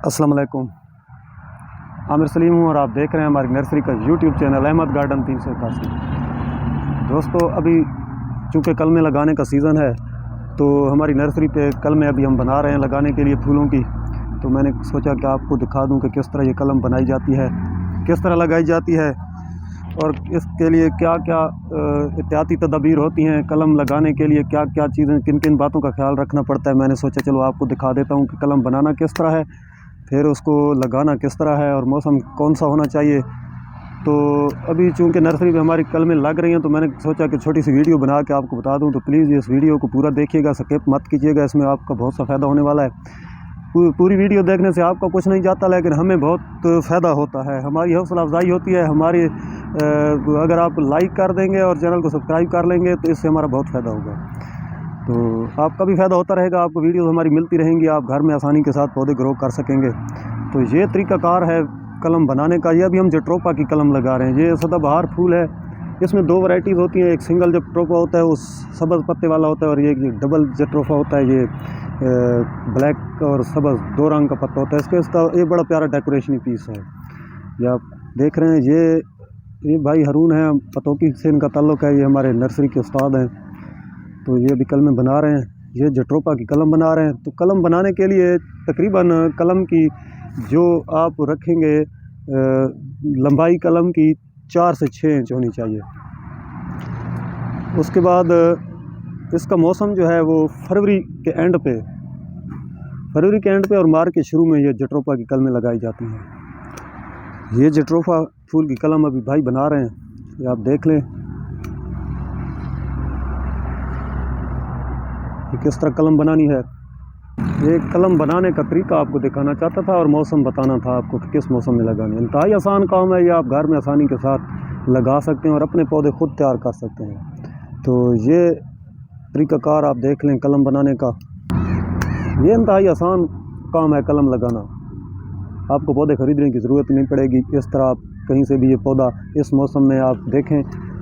अस्सलाम वालेकुम। आमिर सलीम हूँ और आप देख रहे हैं हमारी नर्सरी का यूट्यूब चैनल अहमद गार्डन 381। दोस्तों, अभी चूँकि कलमें लगाने का सीज़न है तो हमारी नर्सरी पे कलमें अभी हम बना रहे हैं लगाने के लिए फूलों की। तो मैंने सोचा कि आपको दिखा दूं कि किस तरह ये कलम बनाई जाती है, किस तरह लगाई जाती है और इसके लिए क्या क्या एहतियाती तदबीर होती हैं। कलम लगाने के लिए क्या क्या चीज़ें, किन किन बातों का ख्याल रखना पड़ता है। मैंने सोचा चलो आपको दिखा देता हूँ कि कलम बनाना किस तरह है, फिर उसको लगाना किस तरह है और मौसम कौन सा होना चाहिए। तो अभी चूँकि नर्सरी में हमारी कलमें लग रही हैं तो मैंने सोचा कि छोटी सी वीडियो बना के आपको बता दूं। तो प्लीज़ इस वीडियो को पूरा देखिएगा, स्किप मत कीजिएगा, इसमें आपका बहुत सा फ़ायदा होने वाला है। पूरी वीडियो देखने से आपका कुछ नहीं जाता, लेकिन हमें बहुत फ़ायदा होता है, हमारी हौसला अफजाई होती है। हमारी अगर आप लाइक कर देंगे और चैनल को सब्सक्राइब कर लेंगे तो इससे हमारा बहुत फ़ायदा होगा। तो आपका भी फ़ायदा होता रहेगा, आपको वीडियो हमारी मिलती रहेंगी, आप घर में आसानी के साथ पौधे ग्रो कर सकेंगे। तो ये तरीक़ाकार है कलम बनाने का। ये अभी हम जट्रोपा की कलम लगा रहे हैं। ये सदाबहार फूल है, इसमें दो वैरायटीज़ होती हैं। एक सिंगल जट्रोपा होता है, वो सब्ज़ पत्ते वाला होता है, और ये डबल जट्रोपा होता है, ये ब्लैक और सब्ज़ दो रंग का पत्ता होता है। इसका ये बड़ा प्यारा डेकोरेशनी पीस है। ये आप देख रहे हैं, ये भाई हरून है, पतोकी से इनका ताल्लुक़ है, ये हमारे नर्सरी के उस्ताद हैं। तो ये भी कलमें बना रहे हैं, ये जट्रोपा की कलम बना रहे हैं। तो कलम बनाने के लिए तकरीबन कलम की जो आप रखेंगे लंबाई कलम की 4 से 6 इंच होनी चाहिए। उसके बाद इसका मौसम जो है वो फरवरी के एंड पे और मार्च के शुरू में ये जट्रोपा की कलमें लगाई जाती हैं। ये जट्रोपा फूल की कलम अभी भाई बना रहे हैं, ये आप देख लें कि किस तरह कलम बनानी है। ये कलम बनाने का तरीका आपको दिखाना चाहता था और मौसम बताना था आपको कि किस मौसम में लगानी है। इंतहाई आसान काम है, ये आप घर में आसानी के साथ लगा सकते हैं और अपने पौधे खुद तैयार कर सकते हैं। तो ये तरीक़ाकार आप देख लें कलम बनाने का। ये इंतहाई आसान काम है कलम लगाना, आपको पौधे ख़रीदने की ज़रूरत नहीं पड़ेगी। इस तरह आप कहीं से भी ये पौधा इस मौसम में आप देखें,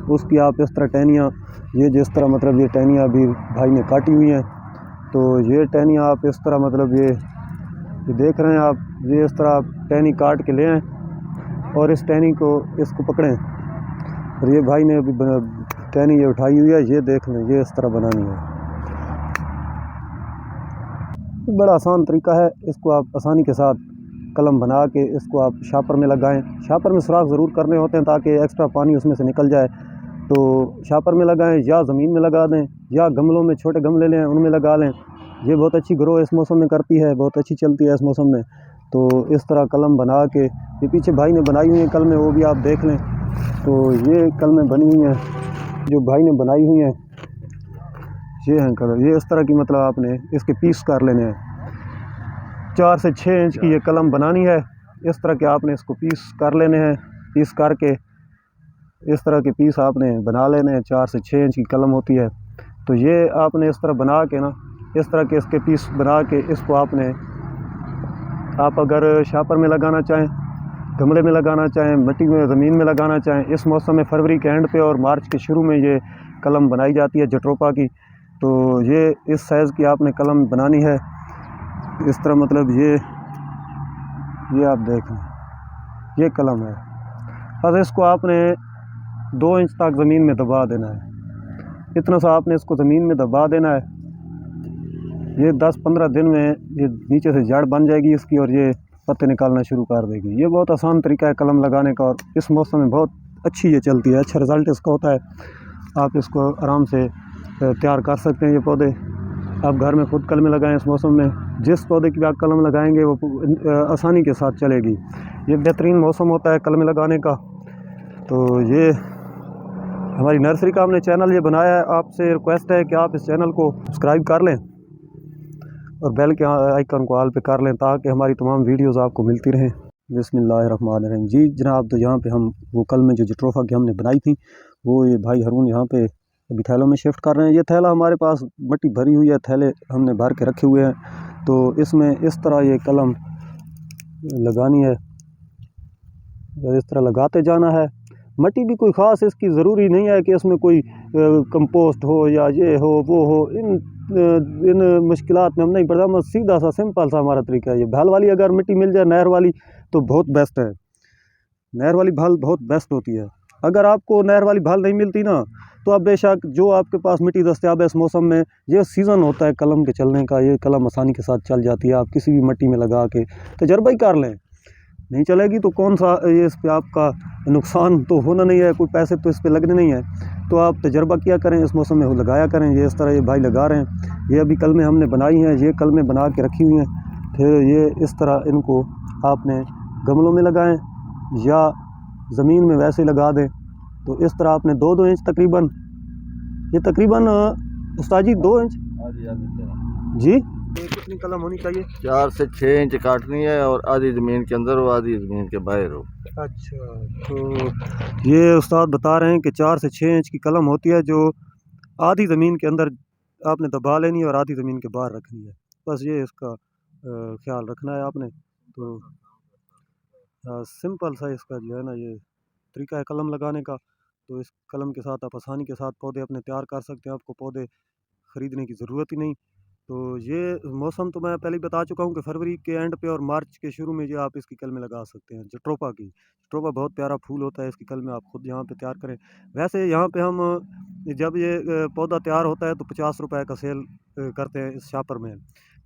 उसकी आप इस तरह टहनियाँ, ये जिस तरह मतलब ये टहनियाँ अभी भाई ने काटी हुई हैं, तो ये टहनियाँ आप इस तरह मतलब ये देख रहे हैं आप, ये इस तरह आप टहनी काट के ले आएँ और इस टहनी को इसको पकड़ें। और ये भाई ने अभी टहनी ये उठाई हुई है, ये देख लें, ये इस तरह बनानी है। बड़ा आसान तरीका है, इसको आप आसानी के साथ कलम बना के इसको आप शापर में लगाएं। शापर में सुराख ज़रूर करने होते हैं ताकि एक्स्ट्रा पानी उसमें से निकल जाए। तो शापर में लगाएं या ज़मीन में लगा दें या गमलों में, छोटे गमले लें उनमें लगा लें। ये बहुत अच्छी ग्रो इस मौसम में करती है, बहुत अच्छी चलती है इस मौसम में। तो इस तरह कलम बना के, ये पीछे भाई ने बनाई हुई हैं कलमें, वो भी आप देख लें। तो ये कलमें बनी हुई हैं जो भाई ने बनाई हुई हैं, ये हैं कलर। ये इस तरह की मतलब आपने इसके पीस कर लेने हैं। 4 से 6 इंच की ये कलम बनानी है। इस तरह के आपने इसको पीस कर लेने हैं। पीस करके इस तरह के पीस आपने बना लेने हैं। 4 से 6 इंच की कलम होती है। तो ये आपने इस तरह बना के ना, इस तरह के इसके पीस बना के इसको आपने, आप अगर शापर में लगाना चाहें, गमले में लगाना चाहें, मिट्टी में, ज़मीन में लगाना चाहें, इस मौसम में फरवरी के एंड पे और मार्च के शुरू में ये कलम बनाई जाती है जट्रोपा की। तो ये इस साइज़ की आपने कलम बनानी है। इस तरह मतलब ये आप देखें, ये कलम है। बस इसको आपने 2 इंच तक ज़मीन में दबा देना है। इतना सा आपने इसको ज़मीन में दबा देना है। ये 10-15 दिन में ये नीचे से जड़ बन जाएगी इसकी और ये पत्ते निकालना शुरू कर देगी। ये बहुत आसान तरीका है कलम लगाने का और इस मौसम में बहुत अच्छी ये चलती है, अच्छा रिज़ल्ट इसका होता है। आप इसको आराम से तैयार कर सकते हैं। ये पौधे आप घर में खुद कलमें लगाएं इस मौसम में। जिस पौधे की भी आप कलम लगाएंगे वो आसानी के साथ चलेगी। ये बेहतरीन मौसम होता है कलमें लगाने का। तो ये हमारी नर्सरी का हमने चैनल ये बनाया है। आपसे रिक्वेस्ट है कि आप इस चैनल को सब्सक्राइब कर लें और बेल के आइकन को ऑल पे कर लें ताकि हमारी तमाम वीडियोस आपको मिलती रहें। बिस्मिल्लाहिर्रहमानिर्रहीम। जी जनाब, तो यहाँ पे हम वो कलमें जो जट्रोफा की हमने बनाई थी, वो ये भाई हरून यहाँ पे अभी थैलों में शिफ्ट कर रहे हैं। ये थैला हमारे पास मिट्टी भरी हुई है, थैले हमने भर के रखे हुए हैं। तो इसमें इस तरह ये कलम लगानी है, इस तरह लगाते जाना है। मिट्टी भी कोई ख़ास इसकी ज़रूरी नहीं है कि इसमें कोई कंपोस्ट हो या ये हो वो हो। इन इन मुश्किलात में हम नहीं पड़ता। हम सीधा सा सिंपल सा हमारा तरीका है ये। भाल वाली अगर मिट्टी मिल जाए नहर वाली तो बहुत बेस्ट है। नहर वाली भाल बहुत बेस्ट होती है। अगर आपको नहर वाली भाल नहीं मिलती ना, तो आप बेशक जो आपके पास मिट्टी दस्तियाब है इस मौसम में, ये सीज़न होता है कलम के चलने का, ये कलम आसानी के साथ चल जाती है। आप किसी भी मिट्टी में लगा के तजर्बा ही कर लें, नहीं चलेगी तो कौन सा ये इस पर आपका नुकसान तो होना नहीं है, कोई पैसे तो इस पर लगने नहीं है। तो आप तजर्बा किया करें, इस मौसम में वो लगाया करें। ये इस तरह ये भाई लगा रहे हैं, ये अभी कलमें हमने बनाई हैं, ये कलमें बना के रखी हुई हैं। फिर ये इस तरह इनको आपने गमलों में लगाएं या ज़मीन में वैसे लगा दें। तो इस तरह आपने 2-2 इंच तकरीबन, ये तकरीबन उस्ताद जी 2 इंच जी, ये कितनी कलम होनी चाहिए? 4 से 6 इंच काटनी है और आधी ज़मीन के अंदर हो, आधी ज़मीन के बाहर हो। अच्छा, तो ये उस्ताद बता रहे हैं कि 4 से 6 इंच की कलम होती है, जो आधी ज़मीन के अंदर आपने दबा लेनी है और आधी ज़मीन के बाहर रखनी है। बस ये इसका ख्याल रखना है आपने। तो सिंपल सा इसका जो है ना ये तरीका है कलम लगाने का। तो इस कलम के साथ आप आसानी के साथ पौधे अपने तैयार कर सकते हैं, आपको पौधे ख़रीदने की ज़रूरत ही नहीं। तो ये मौसम तो मैं पहले ही बता चुका हूँ कि फरवरी के एंड पे और मार्च के शुरू में जो आप इसकी कलमें लगा सकते हैं। जट्रोफा की, जट्रोफा बहुत प्यारा फूल होता है, इसकी कलमें आप खुद यहाँ पे तैयार करें। वैसे यहाँ पे हम जब ये पौधा तैयार होता है तो 50 रुपए का सेल करते हैं इस शापर में।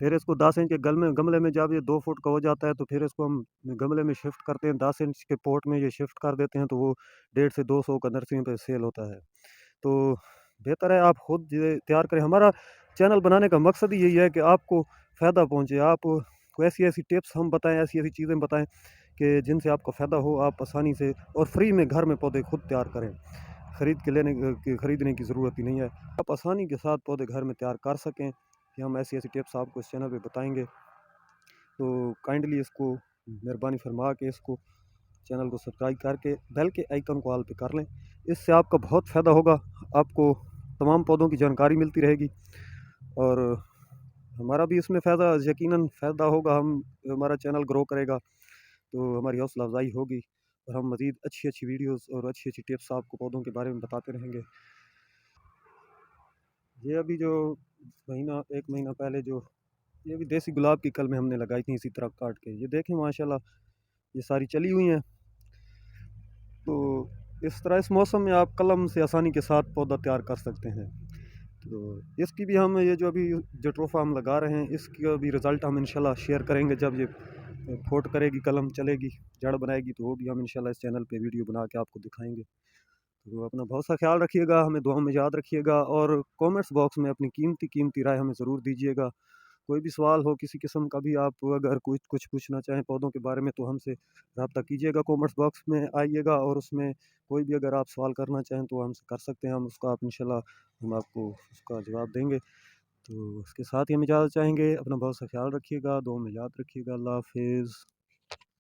फिर इसको 10 इंच के गमले में जब ये 2 फुट का हो जाता है तो फिर इसको हम गमले में शिफ्ट करते हैं, 10 इंच के पॉट में ये शिफ्ट कर देते हैं, तो वो 150 से 200 का नर्सरी पे सेल होता है। तो बेहतर है आप खुद ये तैयार करें। हमारा चैनल बनाने का मकसद ही यही है कि आपको फ़ायदा पहुँचे, आपको ऐसी-ऐसी टिप्स हम बताएँ, ऐसी-ऐसी चीज़ें बताएँ कि जिनसे आपको फ़ायदा हो, आप आसानी से और फ्री में घर में पौधे खुद तैयार करें। खरीदने की ज़रूरत ही नहीं है। आप आसानी के साथ पौधे घर में तैयार कर सकें, कि हम ऐसी-ऐसी टिप्स आपको इस चैनल पे बताएँगे। तो काइंडली इसको मेहरबानी फरमा के इसको चैनल को सब्सक्राइब करके बेल के आइकन को ऑल पे कर लें। इससे आपका बहुत फ़ायदा होगा, आपको तमाम पौधों की जानकारी मिलती रहेगी और हमारा भी इसमें फ़ायदा यकीनन फ़ायदा होगा। हमारा चैनल ग्रो करेगा तो हमारी हौसला अफ़ज़ाई होगी और हम मज़ीद अच्छी-अच्छी वीडियोज़ और अच्छी-अच्छी टिप्स आपको पौधों के बारे में बताते रहेंगे। ये अभी जो 1 महीना पहले जो ये भी देसी गुलाब की कलमें हमने लगाई थी इसी तरह काट के, ये देखें माशाल्लाह ये सारी चली हुई हैं। तो इस तरह इस मौसम में आप कलम से आसानी के साथ पौधा तैयार कर सकते हैं। तो इसकी भी हम ये जो अभी जट्रोफा हम लगा रहे हैं, इसका भी रिज़ल्ट हम इंशाल्लाह शेयर करेंगे जब ये फोट करेगी, कलम चलेगी, जड़ बनाएगी, तो वो भी हम इंशाल्लाह इस चैनल पे वीडियो बना के आपको दिखाएंगे। तो अपना बहुत सा ख्याल रखिएगा, हमें दुआ में याद रखिएगा और कमेंट्स बॉक्स में अपनी कीमती राय हमें ज़रूर दीजिएगा। कोई भी सवाल हो किसी किस्म का भी, आप अगर कुछ पूछना चाहें पौधों के बारे में तो हमसे रब्ता कीजिएगा, कमेंट्स बॉक्स में आइएगा और उसमें कोई भी अगर आप सवाल करना चाहें तो हमसे कर सकते हैं, हम उसका आप इंशाल्लाह हम आपको उसका जवाब देंगे। तो उसके साथ ही हम इजाज़त चाहेंगे। अपना बहुत सा ख्याल रखिएगा, दुआ में याद रखिएगा। अल्लाह हाफ़िज़।